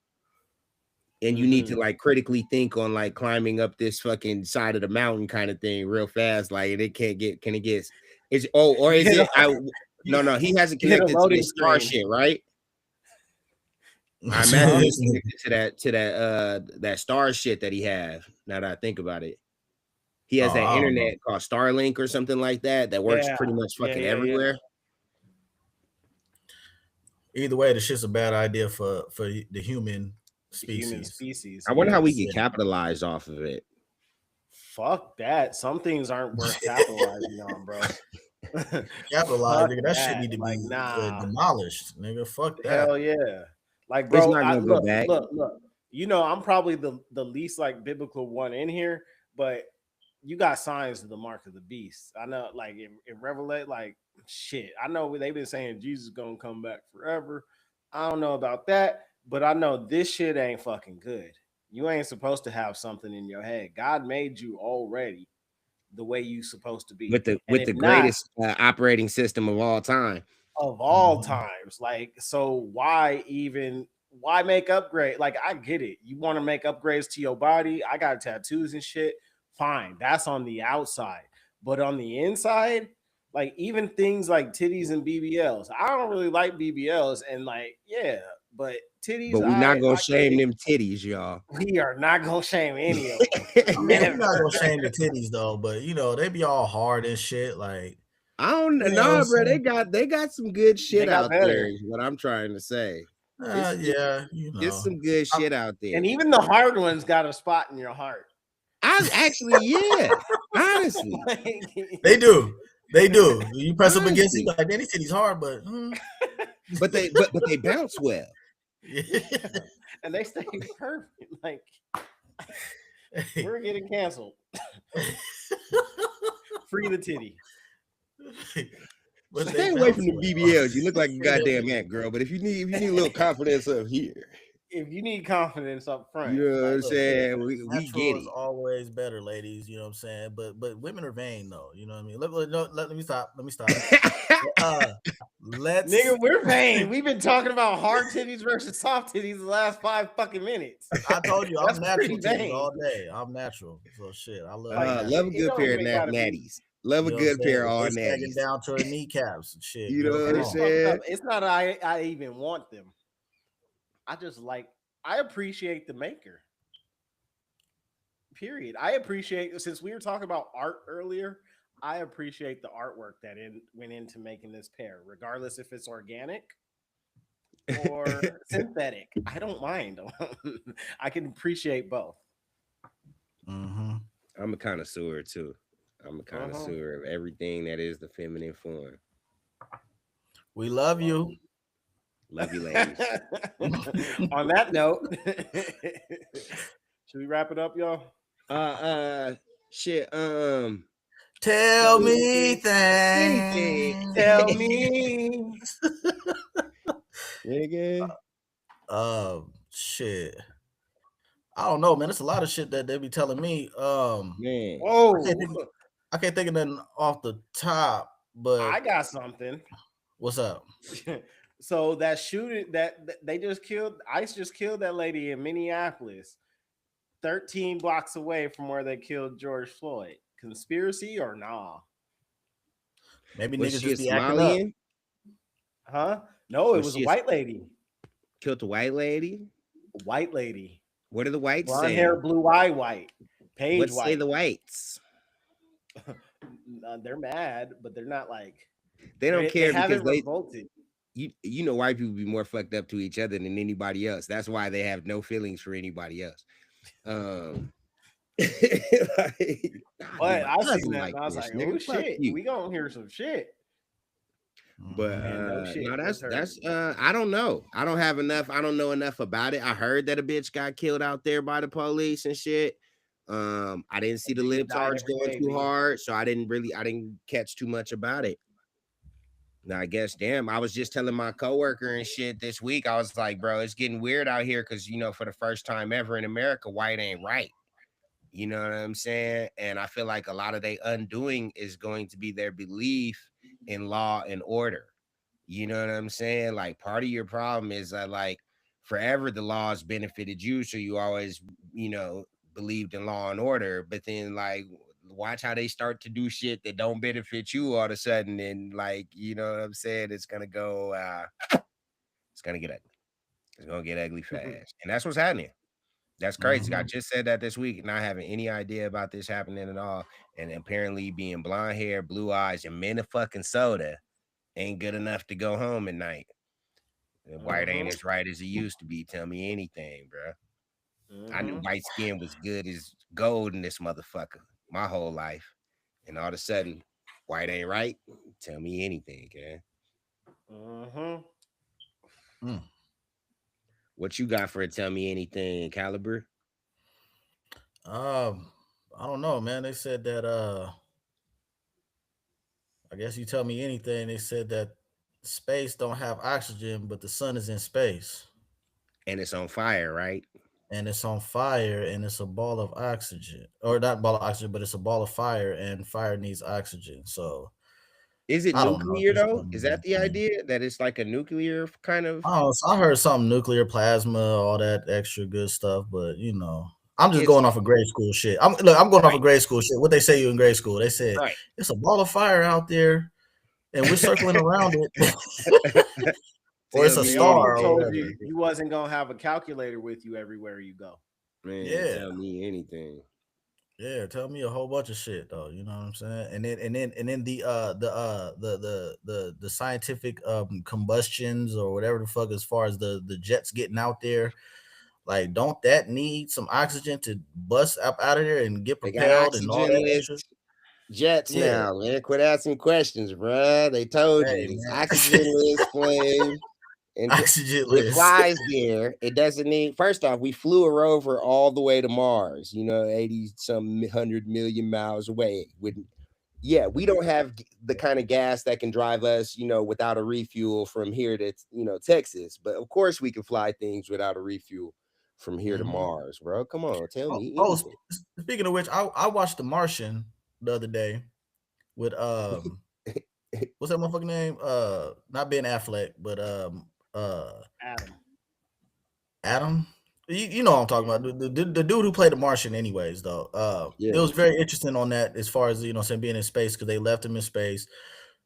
and you need to like critically think on like climbing up this fucking side of the mountain kind of thing real fast, like, and it can't get, can it get, is or is it no, he hasn't connected to the star shit, right? I imagine he's connected to that star shit that he have. Now that I think about it, he has that internet called Starlink or something like that works pretty much fucking everywhere. Either way, the shit's a bad idea for the human species. I wonder how we can capitalize off of it. Fuck that. Some things aren't worth capitalizing on, bro. Capitalize, nigga. That shit need to be demolished, nigga. Fuck that. Hell yeah. Like, bro, look. You know, I'm probably the least like biblical one in here, but you got signs of the mark of the beast. I know, like in Revelation, like shit. I know they've been saying Jesus is gonna come back forever. I don't know about that, but I know this shit ain't fucking good. You ain't supposed to have something in your head. God made you already the way you supposed to be. With the greatest operating system of all time. Of all times. Like, so why make upgrade? Like, I get it. You want to make upgrades to your body. I got tattoos and shit. Fine. That's on the outside. But on the inside, like even things like titties and BBLs. I don't really like BBLs, and like, yeah, but titties. But we're not gonna shame them titties, y'all. We are not gonna shame any of them. We're not gonna shame the titties though, but you know, they be all hard and shit. Like, I don't know, bro. They got some good shit out there, is what I'm trying to say. Yeah, you know. There's some good shit out there. And even the hard ones got a spot in your heart. Honestly. They do. You press up against it, like, these titties hard, but but they bounce well. Yeah. And they stay perfect. Like, we're getting canceled. Free the titty. Stay away from the BBLs. You look like a goddamn ant, girl. But if you need a little confidence up here, if you need confidence up front, You know what I'm like, saying? We Natural get is it. always better, ladies. You know what I'm saying? But women are vain though. You know what I mean? Let me stop. Let me stop. Let's nigga, we're vain. We've been talking about hard titties versus soft titties the last 5 fucking minutes. I told you That's I'm natural pretty titties vain. all day. I'm natural. So shit. I love Like, natural. Love a it good don't pair of even gotta be. natties. Love a You know what I'm good pair saying? of all It's sagging natties. down to her kneecaps and shit. You know girl, what come I'm on. saying? It's not I even want them. I appreciate the maker. Period. I appreciate, since we were talking about art earlier, I appreciate the artwork that went into making this pair, regardless if it's organic or synthetic. I don't mind. I can appreciate both. Mm-hmm. I'm a connoisseur too. I'm a connoisseur of everything that is the feminine form. We love you. Love you, ladies. On that note, should we wrap it up, y'all? Shit. Tell me Anything. things. Tell me. Nigga. Shit. I don't know, man. There's a lot of shit that they be telling me. Man. Whoa. I can't think of nothing off the top, but I got something. what's up? So that shooting that they just killed, ICE just killed that lady in Minneapolis, 13 blocks away from where they killed George Floyd. Conspiracy or nah? Maybe Was niggas she a just be acting up. Somalian? Huh? No, it Was was a she a- white lady. Killed the white lady? White lady. What are the whites Blonde saying? hair, blue eye, white. Page What white. say the whites? They're mad, but they're not like They don't care because haven't they revolted. you know white people be more fucked up to each other than anybody else. That's why they have no feelings for anybody else. Like, But I doesn't seen that like and I was this, like, nigga. oh Fuck shit, you. we gonna hear some shit. But Man, no shit. no, What's her- that's I don't know. I don't have enough. I don't know enough about it. I heard that a bitch got killed out there by the police and shit. I didn't see the Niggas lip die charge every going day, too B. hard, so I didn't catch too much about it. Now I guess, damn, I was just telling my coworker and shit this week. I was like, bro, it's getting weird out here because for the first time ever in America, white ain't right. You know what I'm saying? And I feel like a lot of their undoing is going to be their belief in law and order. You know what I'm saying? Like, part of your problem is that, like, forever the laws benefited you, so you always, believed in law and order. But then, like, watch how they start to do shit that don't benefit you all of a sudden, and like, you know what I'm saying? It's gonna go. It's gonna get ugly. It's gonna get ugly fast, and that's what's happening. That's crazy. I just said that this week, not having any idea about this happening at all, and apparently being blonde hair, blue eyes, and fucking soda ain't good enough to go home at night. The white ain't as right as it used to be. Tell me anything, bro. I knew white skin was good as gold in this motherfucker my whole life, and all of a sudden, white ain't right. Tell me anything, okay? What you got for a tell me anything, Caliber? I don't know, man. They said that I guess you tell me anything. They said that space don't have oxygen, but the sun is in space. And it's on fire, right? And it's on fire, and it's a ball of oxygen. Or not ball of oxygen, but it's a ball of fire, and fire needs oxygen. So is it I don't know. nuclear though? Is that the idea that it's like a nuclear kind of? Oh, so I heard something nuclear, plasma, all that extra good stuff, but I'm just going off of grade school shit. I'm going off of grade school shit. What they say you in grade school? They said it's a ball of fire out there, and we're circling around it. Or it's a star. Told you wasn't gonna have a calculator with you everywhere you go. Man, tell me anything. Yeah, tell me a whole bunch of shit though. You know what I'm saying? And then the scientific combustions or whatever the fuck, as far as the jets getting out there, like, don't that need some oxygen to bust up out of there and get propelled and all that extra? Jets now, man. Quit asking questions, bro. They told you it's oxygenless plane. And it flies there. It doesn't need. First off, we flew a rover all the way to Mars. 80 some 100 million miles away with yeah, we don't have the kind of gas that can drive us, without a refuel from here to, Texas. But of course, we can fly things without a refuel from here to Mars, bro. Come on, tell me anything. Speaking of which, I watched The Martian the other day with what's that motherfucking name? Not Ben Affleck, but Adam. You know what I'm talking about. The dude who played the Martian, anyways, though. It was very interesting on that as far as being in space, because they left him in space.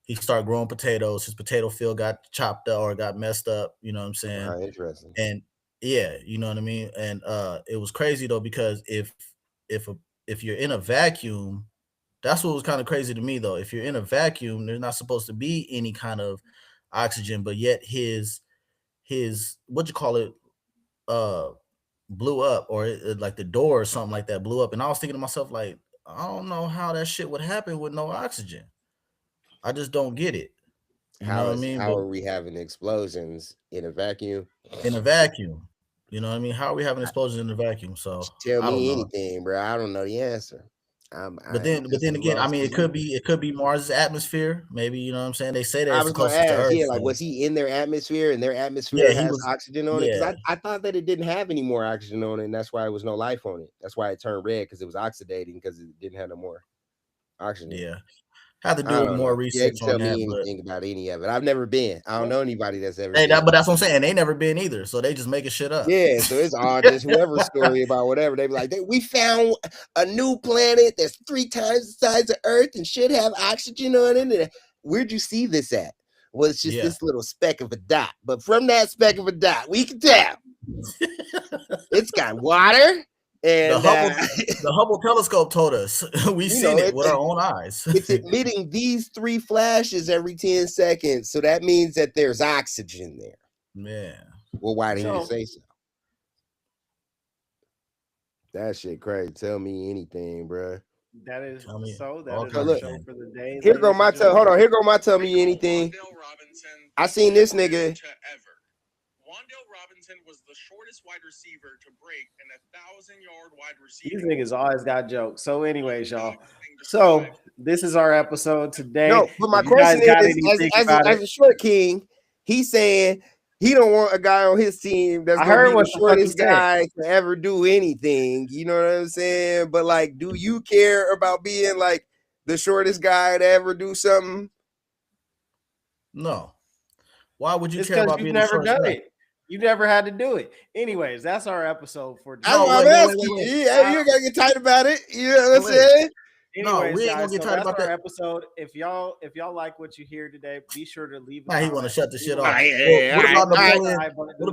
He started growing potatoes. His potato field got chopped up or got messed up. You know what I'm saying? Wow, interesting. And yeah, you know what I mean. And it was crazy though, because if you're in a vacuum, that's what was kind of crazy to me though. If you're in a vacuum, there's not supposed to be any kind of oxygen, but yet his what you call it blew up, or like the door or something like that blew up. And I was thinking to myself, like, I don't know how that shit would happen with no oxygen. I just don't get it. You know what I mean? How are we having explosions in a vacuum? In a vacuum. You know what I mean? How are we having explosions in the vacuum? So tell me anything, bro. I don't know the answer. But then again, I mean, it could be Mars' atmosphere. Maybe, you know what I'm saying? They say that I it's was going to closest to ask, Earth. like, was he in their atmosphere, and their atmosphere has oxygen on it? Because I thought that it didn't have any more oxygen on it, and that's why it was no life on it. That's why it turned red, because it was oxidating, because it didn't have no more oxygen. Yeah. Have to do more research on that. Tell me anything about any of it. I've never been. I don't know anybody that's ever been. But that's what I'm saying. They never been either. So they just making shit up. Yeah, so it's all just whoever's story about whatever. They be like, we found a new planet that's 3 times the size of Earth and should have oxygen on it. And where'd you see this at? Well, it's just this little speck of a dot. But from that speck of a dot, we can tell it's got water. And the Hubble telescope told us. We've seen it with our own eyes. It's emitting these 3 flashes every 10 seconds. So that means that there's oxygen there. Yeah. Well, why didn't you say so? That shit crazy. Tell me anything, bro. That is so. That okay, is our show for the day. Here go my hold on. Here go my tell me anything. I seen this nigga. Wandale Robinson was the shortest wide receiver to break an 1,000-yard wide receiver. These niggas always got jokes. So, anyways, y'all. So this is our episode today. No, but my question is, as a short king, he's saying he don't want a guy on his team that's gonna be the shortest guy to ever do anything. You know what I'm saying? But like, do you care about being like the shortest guy to ever do something? No. Why would you care about being the shortest guy? You never had to do it. Anyways, that's our episode for today. You gotta get tight about it. You know what I'm saying? Anyways, we ain't gonna get tight about that episode. If y'all like what you hear today, be sure to leave. He want to shut the shit off. What about